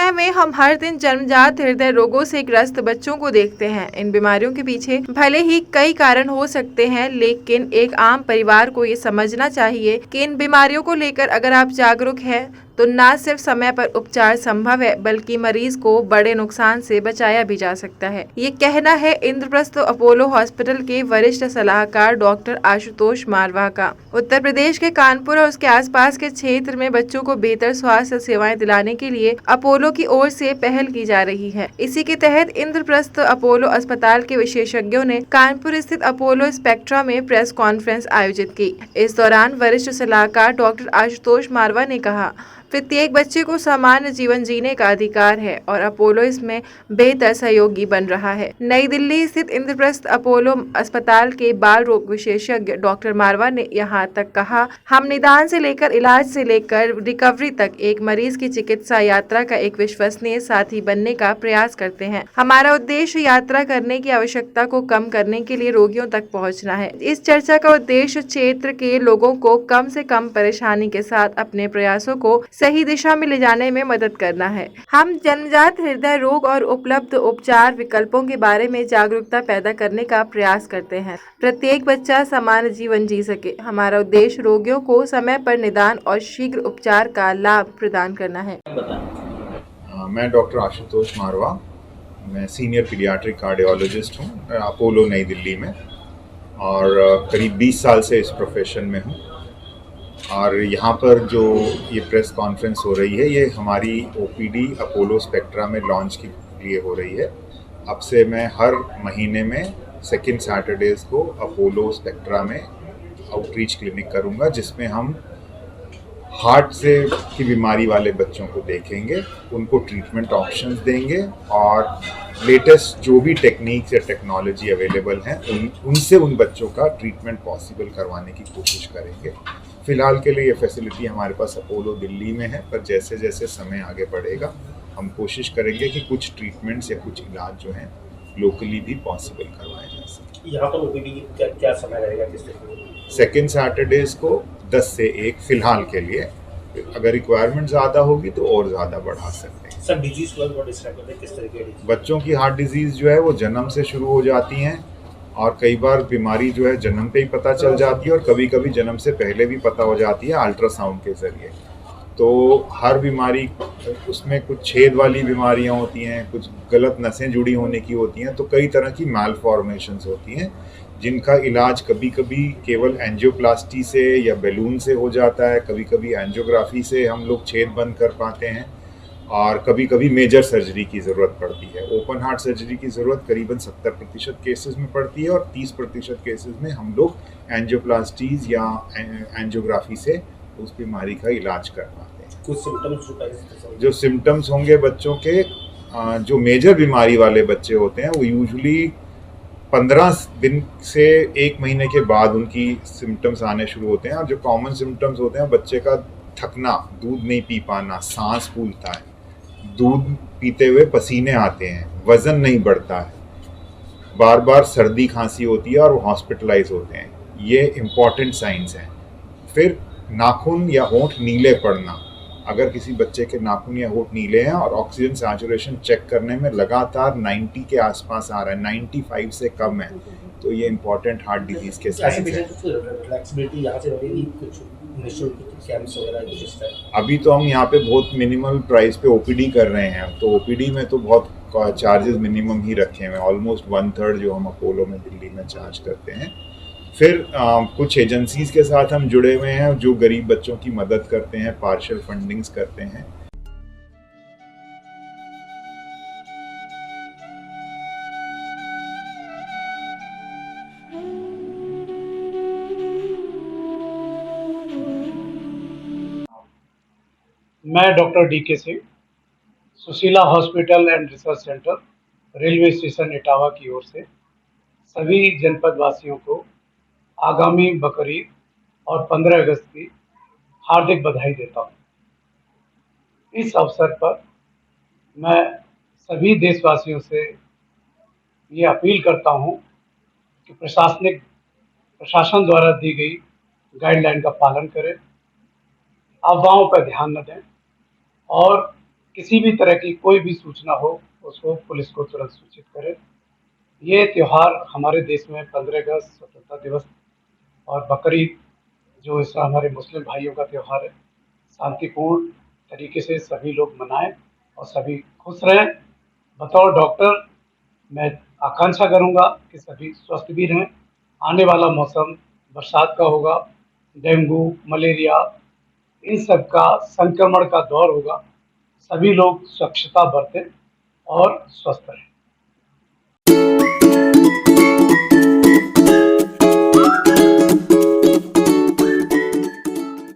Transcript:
समय में हम हर दिन जन्मजात हृदय रोगों से ग्रस्त बच्चों को देखते हैं। इन बीमारियों के पीछे भले ही कई कारण हो सकते हैं, लेकिन एक आम परिवार को ये समझना चाहिए कि इन बीमारियों को लेकर अगर आप जागरूक हैं तो न सिर्फ समय पर उपचार संभव है, बल्कि मरीज को बड़े नुकसान से बचाया भी जा सकता है। ये कहना है इंद्रप्रस्थ अपोलो हॉस्पिटल के वरिष्ठ सलाहकार डॉक्टर आशुतोष मारवा का। उत्तर प्रदेश के कानपुर और उसके आसपास के क्षेत्र में बच्चों को बेहतर स्वास्थ्य सेवाएं दिलाने के लिए अपोलो की ओर से पहल की जा रही है। इसी के तहत इंद्रप्रस्थ अपोलो अस्पताल के विशेषज्ञों ने कानपुर स्थित अपोलो स्पेक्ट्रा में प्रेस कॉन्फ्रेंस आयोजित की। इस दौरान वरिष्ठ सलाहकार डॉक्टर आशुतोष मारवा ने कहा, प्रत्येक बच्चे को सामान्य जीवन जीने का अधिकार है और अपोलो इसमें बेहतर सहयोगी बन रहा है। नई दिल्ली स्थित इंद्रप्रस्थ अपोलो अस्पताल के बाल रोग विशेषज्ञ डॉक्टर मारवा ने यहाँ तक कहा, हम निदान से लेकर इलाज से लेकर रिकवरी तक एक मरीज की चिकित्सा यात्रा का एक विश्वसनीय साथी बनने का प्रयास करते हैं। हमारा उद्देश्य यात्रा करने की आवश्यकता को कम करने के लिए रोगियों तक पहुँचना है। इस चर्चा का उद्देश्य क्षेत्र के लोगों को कम से कम परेशानी के साथ अपने प्रयासों को सही दिशा में ले जाने में मदद करना है। हम जन्मजात हृदय रोग और उपलब्ध उपचार विकल्पों के बारे में जागरूकता पैदा करने का प्रयास करते हैं। प्रत्येक बच्चा सामान्य जीवन जी सके। हमारा उद्देश्य रोगियों को समय पर निदान और शीघ्र उपचार का लाभ प्रदान करना है। मैं डॉक्टर आशुतोष मारवा, मैं सीनियर पीडियाट्रिक कार्डियोलॉजिस्ट हूँ अपोलो नई दिल्ली में और करीब 20 साल से इस प्रोफेशन में हूँ। और यहाँ पर जो ये प्रेस कॉन्फ्रेंस हो रही है, ये हमारी ओपीडी अपोलो स्पेक्ट्रा में लॉन्च के लिए हो रही है। अब से मैं हर महीने में सेकंड सैटरडेज़ को अपोलो स्पेक्ट्रा में आउटरीच क्लिनिक करूँगा, जिसमें हम हार्ट से की बीमारी वाले बच्चों को देखेंगे, उनको ट्रीटमेंट ऑप्शंस देंगे और लेटेस्ट जो भी टेक्निक्स या टेक्नोलॉजी अवेलेबल हैं उनसे उन बच्चों का ट्रीटमेंट पॉसिबल करवाने की कोशिश करेंगे। फ़िलहाल के लिए ये फैसिलिटी हमारे पास अपोलो दिल्ली में है, पर जैसे जैसे समय आगे बढ़ेगा हम कोशिश करेंगे कि कुछ ट्रीटमेंट्स या कुछ इलाज जो हैं लोकली भी पॉसिबल करवाए जा सकें। यहाँ पर ओपीडी क्या समय रहेगा? किस तरह? सेकेंड सैटरडेज़ को 10 से 1 फ़िलहाल के लिए, अगर रिक्वायरमेंट ज़्यादा होगी तो और ज़्यादा बढ़ा सकते हैं। सर, डिजीज़ को डिस्क्राइब करते हैं, किस तरह की? बच्चों की हार्ट डिजीज़ जो है वो जन्म से शुरू हो जाती हैं और कई बार बीमारी जो है जन्म पे ही पता चल जाती है और कभी कभी जन्म से पहले भी पता हो जाती है अल्ट्रासाउंड के ज़रिए। तो हर बीमारी, उसमें कुछ छेद वाली बीमारियां होती हैं, कुछ गलत नसें जुड़ी होने की होती हैं, तो कई तरह की मालफॉर्मेशंस होती हैं जिनका इलाज कभी कभी केवल एंजियोप्लास्टी से या बैलून से हो जाता है, कभी कभी एंजियोग्राफी से हम लोग छेद बंद कर पाते हैं और कभी कभी मेजर सर्जरी की ज़रूरत पड़ती है। ओपन हार्ट सर्जरी की ज़रूरत करीबन 70% केसेस में पड़ती है और 30% केसेस में हम लोग एंजियोप्लास्टीज या एंजियोग्राफी से उस बीमारी का इलाज कर पाते हैं। कुछ सिम्टम्स जो सिम्टम्स होंगे बच्चों के, जो मेजर बीमारी वाले बच्चे होते हैं वो यूजुअली 15 दिन से 1 महीने के बाद उनकी सिम्टम्स आने शुरू होते हैं। और जो कॉमन सिम्टम्स होते हैं, बच्चे का थकना, दूध नहीं पी पाना, सांस फूलता है, दूध पीते हुए पसीने आते हैं, वज़न नहीं बढ़ता है, बार बार सर्दी खांसी होती है और वो हॉस्पिटलाइज होते हैं। ये इम्पॉर्टेंट साइंस हैं। फिर नाखून या होंठ नीले पड़ना, अगर किसी बच्चे के नाखून या होंठ नीले हैं और ऑक्सीजन सैचुरेशन चेक करने में लगातार 90 के आसपास आ रहा है, 95 से कम है, तो ये इम्पॉर्टेंट हार्ट डिजीज़ के साइंस हैं। अभी तो हम यहाँ पे बहुत मिनिमल प्राइस पे ओपीडी कर रहे हैं, तो ओपीडी में तो बहुत चार्जेस मिनिमम ही रखे हुए हैं, ऑलमोस्ट 1/3 जो हम अपोलो में दिल्ली में चार्ज करते हैं। फिर कुछ एजेंसीज़ के साथ हम जुड़े हुए हैं जो गरीब बच्चों की मदद करते हैं, पार्शियल फंडिंग्स करते हैं। मैं doctor DK Singh, Sushila hospital and research centre, railway station Etawah की ओर से सभी जनपद वासियों को आगामी बकरीद और 15 अगस्त की हार्दिक बधाई देता हूँ। इस अवसर पर मैं सभी देशवासियों से ये अपील करता हूँ कि प्रशासन द्वारा दी गई गाइडलाइन का पालन करें, अफवाहों पर ध्यान न दें और किसी भी तरह की कोई भी सूचना हो उसको पुलिस को तुरंत सूचित करें। ये त्यौहार हमारे देश में 15 अगस्त स्वतंत्रता दिवस और बकरीद जो इस हमारे मुस्लिम भाइयों का त्यौहार है, शांतिपूर्ण तरीके से सभी लोग मनाएं और सभी खुश रहें। बतौर डॉक्टर मैं आकांक्षा करूंगा कि सभी स्वस्थ भी रहें। आने वाला मौसम बरसात का होगा, डेंगू, मलेरिया इन सब का संक्रमण का दौर होगा। सभी लोग स्वच्छता बरतें और स्वस्थ रहें।